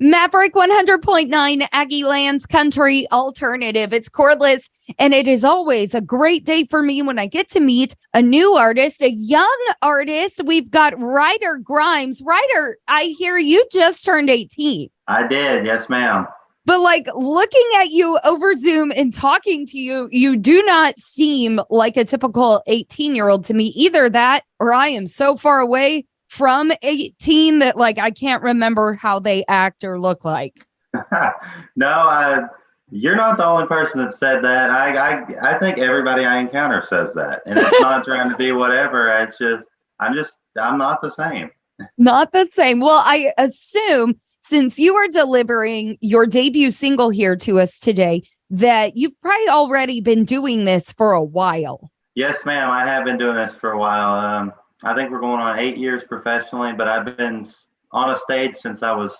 Maverick 100.9 Aggie Lands Country Alternative. It's cordless, and it is always a great day for me when I get to meet a new artist, a young artist. We've got Ryder Grimes. Ryder, I hear you just turned 18. I did. Yes, ma'am. But like looking at you over Zoom and talking to you, you do not seem like a typical 18-year-old to me. Either that or I am so far away from 18 that like I can't remember how they act or look like. No, you're not the only person that said that. I think everybody I encounter says that, and it's not trying to be whatever. It's just I'm not the same. Not the same. Well, I assume since you are delivering your debut single here to us today, that you've probably already been doing this for a while. Yes, ma'am. I have been doing this for a while. I think we're going on 8 years professionally, but I've been on a stage since I was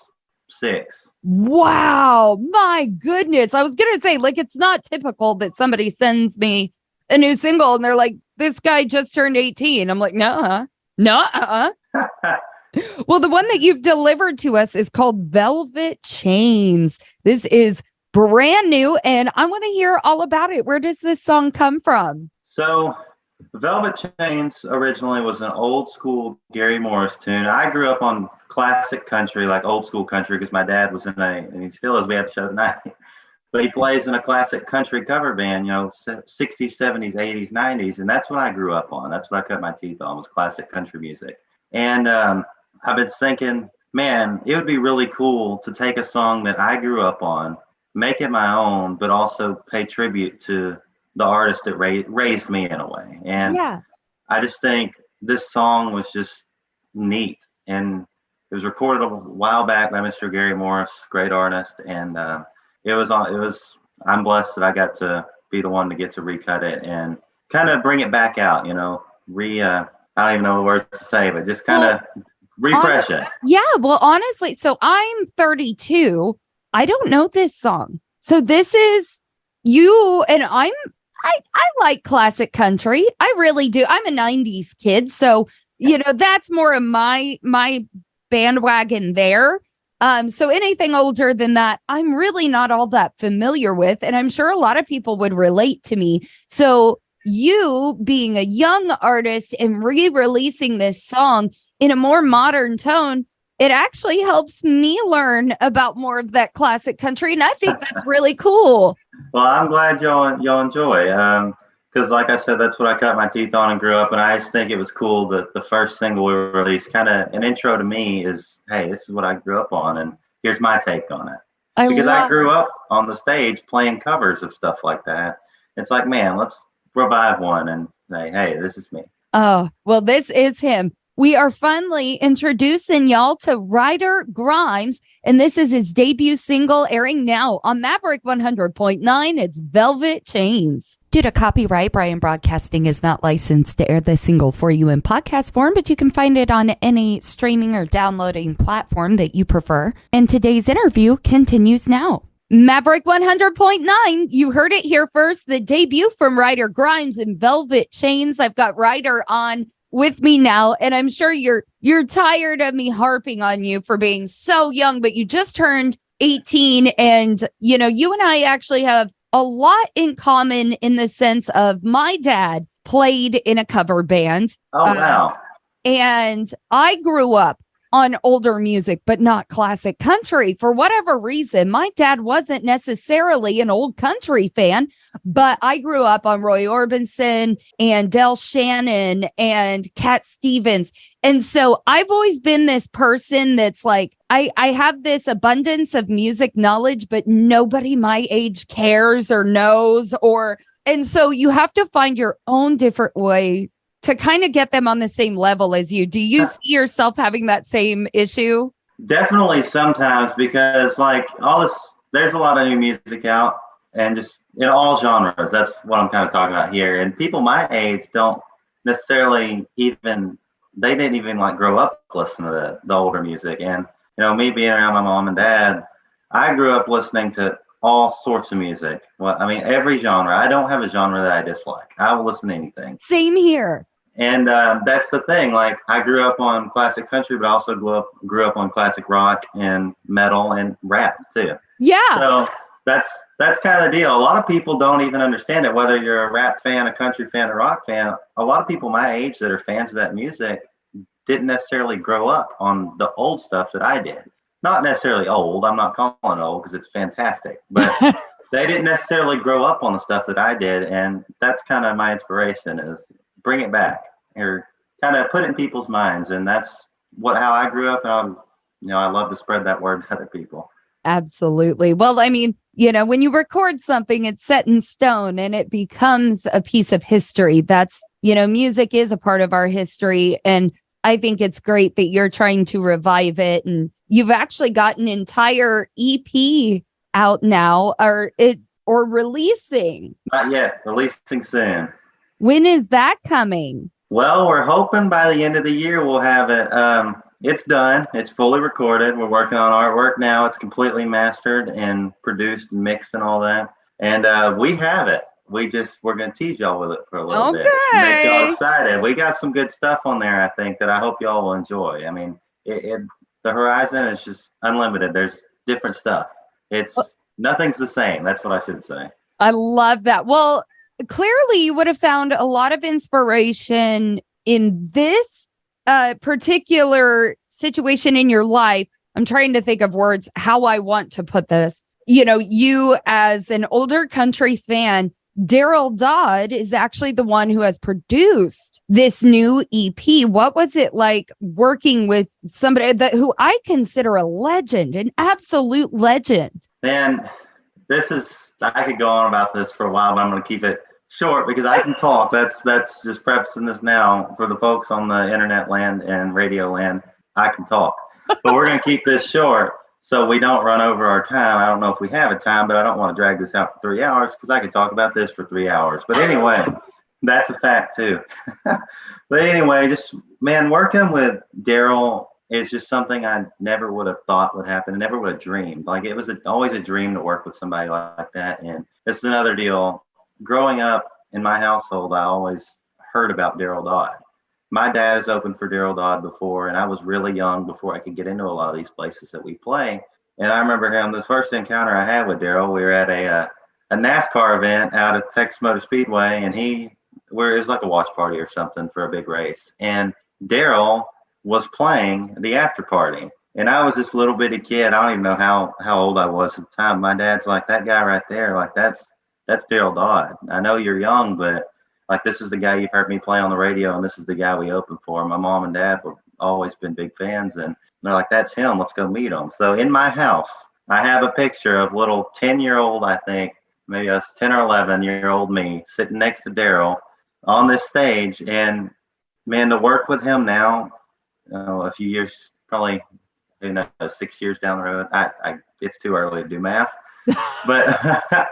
6. Wow. My goodness. I was going to say, like, it's not typical that somebody sends me a new single and they're like, this guy just turned 18. I'm like, no. Well, the one that you've delivered to us is called Velvet Chains. This is brand new, and I want to hear all about it. Where does this song come from? So Velvet Chains originally was an old school Gary Morris tune. I grew up on classic country, like old school country, because my dad was and he still is, we have a show tonight, but he plays in a classic country cover band, 60s, 70s, 80s, 90s. And that's what I grew up on. That's what I cut my teeth on, was classic country music. And I've been thinking, man, it would be really cool to take a song that I grew up on, make it my own, but also pay tribute to the artist that raised me in a way. And yeah. I just think this song was just neat. And it was recorded a while back by Mr. Gary Morris, great artist. And I'm blessed that I got to be the one to get to recut it and kind of bring it back out, I don't even know the words to say, but just kind of refresh it. Yeah. Well, honestly, so I'm 32. I don't know this song. So this is you, and I like classic country. I really do. I'm a 90s kid. So, that's more of my bandwagon there. So anything older than that, I'm really not all that familiar with. And I'm sure a lot of people would relate to me. So you being a young artist and re-releasing this song in a more modern tone, it actually helps me learn about more of that classic country. And I think that's really cool. Well, I'm glad y'all enjoy. Because like I said, that's what I cut my teeth on and grew up. And I just think it was cool that the first single we released, kind of an intro to me, is, hey, this is what I grew up on. And here's my take on it. I grew up on the stage playing covers of stuff like that. It's like, man, let's revive one and say, hey, this is me. Oh, well, this is him. We are finally introducing y'all to Ryder Grimes, and this is his debut single airing now on Maverick 100.9. It's Velvet Chains. Due to copyright, Brian Broadcasting is not licensed to air this single for you in podcast form, but you can find it on any streaming or downloading platform that you prefer. And today's interview continues now. Maverick 100.9, you heard it here first, the debut from Ryder Grimes in Velvet Chains. I've got Ryder on with me now, and I'm sure you're tired of me harping on you for being so young, but you just turned 18, and you and I actually have a lot in common in the sense of my dad played in a cover band. Oh, wow. And I grew up on older music, but not classic country. For whatever reason, my dad wasn't necessarily an old country fan, but I grew up on Roy Orbison and Del Shannon and Cat Stevens. And so I've always been this person that's like, I have this abundance of music knowledge, but nobody my age cares or knows, and so you have to find your own different way to kind of get them on the same level as you. Do you see yourself having that same issue? Definitely sometimes, because like there's a lot of new music out, and just in all genres. That's what I'm kind of talking about here. And people my age don't necessarily they didn't even like grow up listening to the older music. And, me being around my mom and dad, I grew up listening to all sorts of music. Well, I mean, every genre. I don't have a genre that I dislike. I will listen to anything. Same here. And that's the thing. Like I grew up on classic country, but also grew up on classic rock and metal and rap too. Yeah. So that's kind of the deal. A lot of people don't even understand it, whether you're a rap fan, a country fan, a rock fan. A lot of people my age that are fans of that music didn't necessarily grow up on the old stuff that I did. Not necessarily old. I'm not calling it old because it's fantastic, but they didn't necessarily grow up on the stuff that I did. And that's kind of my inspiration is bring it back or kind of put it in people's minds. And that's how I grew up. And I love to spread that word to other people. Absolutely. Well, I mean, when you record something, it's set in stone and it becomes a piece of history. That's, music is a part of our history. And I think it's great that you're trying to revive it. And you've actually got an entire EP out now or releasing. Not yet. Releasing soon. When is that coming? Well, we're hoping by the end of the year we'll have it. It's done. It's fully recorded. We're working on artwork now. It's completely mastered and produced and mixed and all that. And we have it. We're going to tease y'all with it for a little bit. Make y'all excited. We got some good stuff on there, I think, that I hope y'all will enjoy. I mean, the horizon is just unlimited. There's different stuff. Nothing's the same. That's what I should say. I love that. Well, clearly you would have found a lot of inspiration in this particular situation in your life. I'm trying to think of words, how I want to put this. You as an older country fan, Daryl Dodd is actually the one who has produced this new EP. What was it like working with somebody who I consider a legend, an absolute legend? Man, I could go on about this for a while, but I'm going to keep it short because I can talk. That's just prefacing this now for the folks on the internet land and radio land. I can talk, but we're going to keep this short so we don't run over our time. I don't know if we have a time, but I don't want to drag this out for 3 hours because I could talk about this for 3 hours. But anyway, that's a fact too. But anyway, just working with Daryl is just something I never would have thought would happen. I never would have dreamed. Like it was always a dream to work with somebody like that. And it's another deal. Growing up in my household, I always heard about Daryl Dodd. My dad has opened for Daryl Dodd before, and I was really young before I could get into a lot of these places that we play. And I remember the first encounter I had with Daryl, we were at a NASCAR event out at Texas Motor Speedway, and it was like a watch party or something for a big race. And Daryl was playing the after party. And I was this little bitty kid. I don't even know how old I was at the time. My dad's like, that guy right there, like that's Daryl Dodd. I know you're young, but like this is the guy you've heard me play on the radio, and this is the guy we opened for. My mom and dad were always been big fans, and they're like, that's him. Let's go meet him. So in my house, I have a picture of little 10-year-old, I think, maybe I was 10 or 11-year-old me sitting next to Daryl on this stage. And man, to work with him now, a few years, probably 6 years down the road. It's too early to do math, but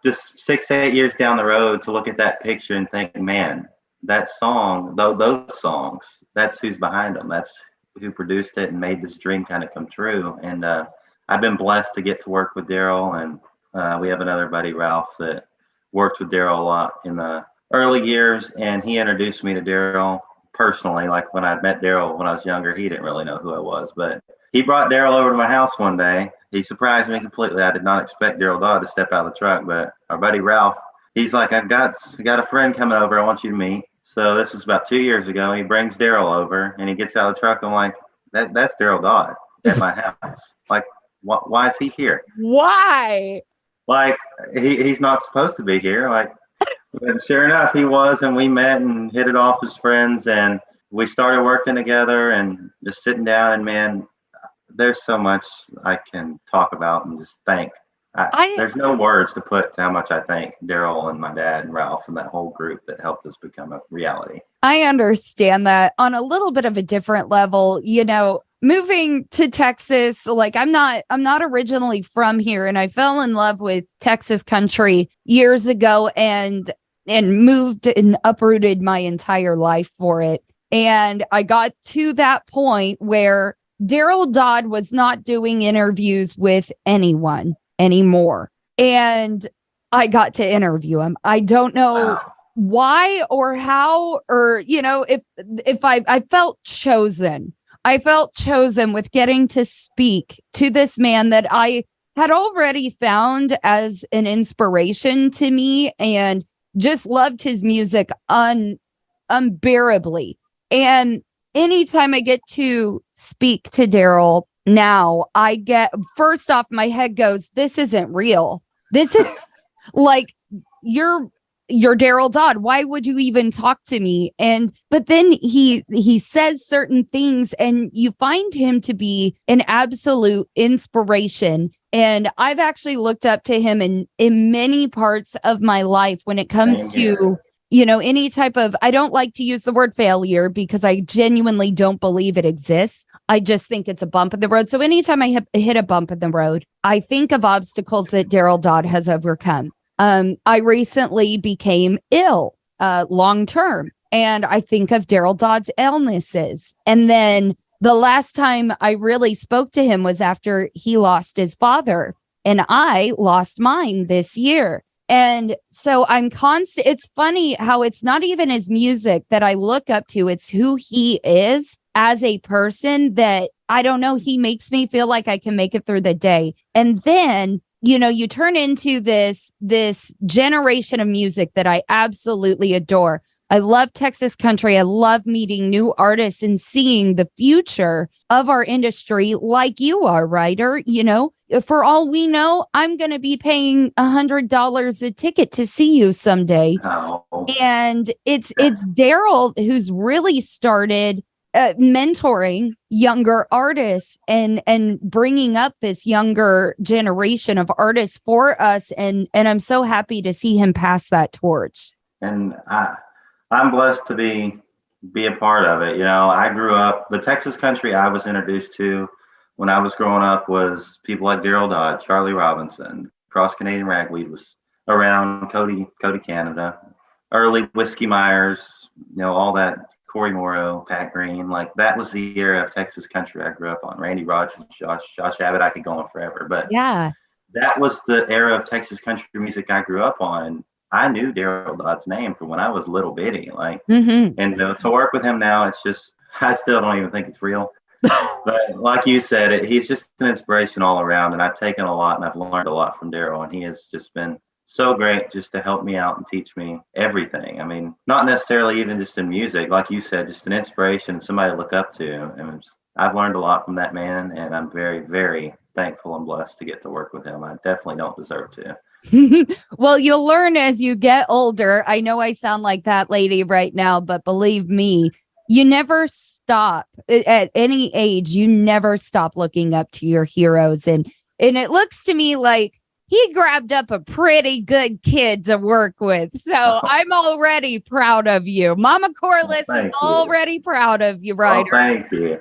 just 6-8 years down the road to look at that picture and think, man, that song, those songs, that's who's behind them. That's who produced it and made this dream kind of come true. And I've been blessed to get to work with Daryl, and we have another buddy, Ralph, that worked with Daryl a lot in the early years, and he introduced me to Daryl personally. Like when I met Daryl when I was younger, he didn't really know who I was, but he brought Daryl over to my house one day. He surprised me completely. I did not expect Daryl Dodd to step out of the truck, but our buddy Ralph, he's like, I got a friend coming over I want you to meet. So this was about 2 years ago. He brings Daryl over and he gets out of the truck. I'm like, that's Daryl Dodd at my house. Like, why is he here? Why? Like, he's not supposed to be here. Like, but sure enough, he was, and we met and hit it off as friends, and we started working together and just sitting down, and man, there's so much I can talk about and just thank. There's no words to put to how much I thank Daryl and my dad and Ralph and that whole group that helped us become a reality. I understand that on a little bit of a different level. Moving to Texas, like I'm not originally from here, and I fell in love with Texas country years ago and moved and uprooted my entire life for it. And I got to that point where Daryl Dodd was not doing interviews with anyone anymore. And I got to interview him. I don't know. Wow. why or how, or, if I felt chosen. I felt chosen with getting to speak to this man that I had already found as an inspiration to me and just loved his music unbearably. And anytime I get to speak to Daryl now, I get, first off, my head goes, this isn't real. This is like, you're Daryl Dodd. Why would you even talk to me? But then he says certain things, and you find him to be an absolute inspiration. And I've actually looked up to him in many parts of my life when it comes to, any type of, I don't like to use the word failure because I genuinely don't believe it exists. I just think it's a bump in the road. So anytime I hit a bump in the road, I think of obstacles that Daryl Dodd has overcome. I recently became ill long term, and I think of Daryl Dodd's illnesses. And then the last time I really spoke to him was after he lost his father, and I lost mine this year. And so I'm constant. It's funny how it's not even his music that I look up to. It's who he is as a person that, I don't know, he makes me feel like I can make it through the day. And then you turn into this generation of music that I absolutely adore. I love Texas country. I love meeting new artists and seeing the future of our industry like you are, Ryder. For all we know, I'm going to be paying $100 a ticket to see you someday. Oh. And it's Daryl who's really started mentoring younger artists and bringing up this younger generation of artists for us, and I'm so happy to see him pass that torch. And I'm blessed to be a part of it. I grew up, the Texas country I was introduced to when I was growing up was people like Daryl Dodd, Charlie Robinson, Cross Canadian Ragweed was around, Cody Canada, early Whiskey Myers, all that. Corey Morrow, Pat Green, like that was the era of Texas country I grew up on. Randy Rogers, Josh Abbott, I could go on forever. But yeah, that was the era of Texas country music I grew up on. I knew Daryl Dodd's name from when I was little bitty. And to work with him now, it's just, I still don't even think it's real. But like you said, he's just an inspiration all around. And I've taken a lot and I've learned a lot from Daryl. And he has just been so great just to help me out and teach me everything. I mean, not necessarily even just in music, like you said, just an inspiration, somebody to look up to. And I've learned a lot from that man, and I'm very, very thankful and blessed to get to work with him. I definitely don't deserve to. Well, you'll learn as you get older. I know I sound like that lady right now, but believe me, you never stop at any age. You never stop looking up to your heroes. And it looks to me like he grabbed up a pretty good kid to work with. So I'm already proud of you. Mama Corliss is already proud of you, Ryder. Oh, thank you.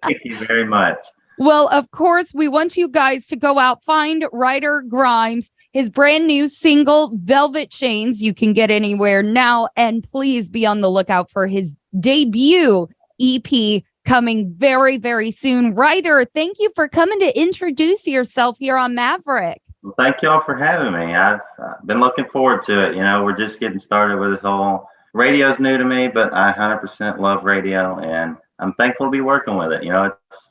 Thank you very much. Well, of course, we want you guys to go out, find Ryder Grimes, his brand new single, Velvet Chains. You can get anywhere now. And please be on the lookout for his debut EP coming very, very soon. Ryder, thank you for coming to introduce yourself here on Maverick. Well, thank y'all for having me. I've been looking forward to it. We're just getting started with this whole, radio's new to me, but I 100% love radio, and I'm thankful to be working with it.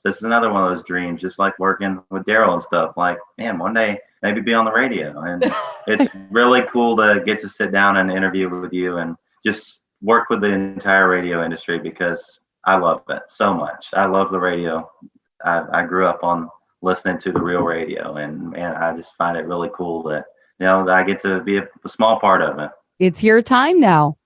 This is another one of those dreams, just like working with Daryl and stuff. Like, man, one day maybe be on the radio. And it's really cool to get to sit down and interview with you and just work with the entire radio industry, because I love it so much. I love the radio. I grew up on listening to the real radio, and man, I just find it really cool that I get to be a small part of it. It's your time now.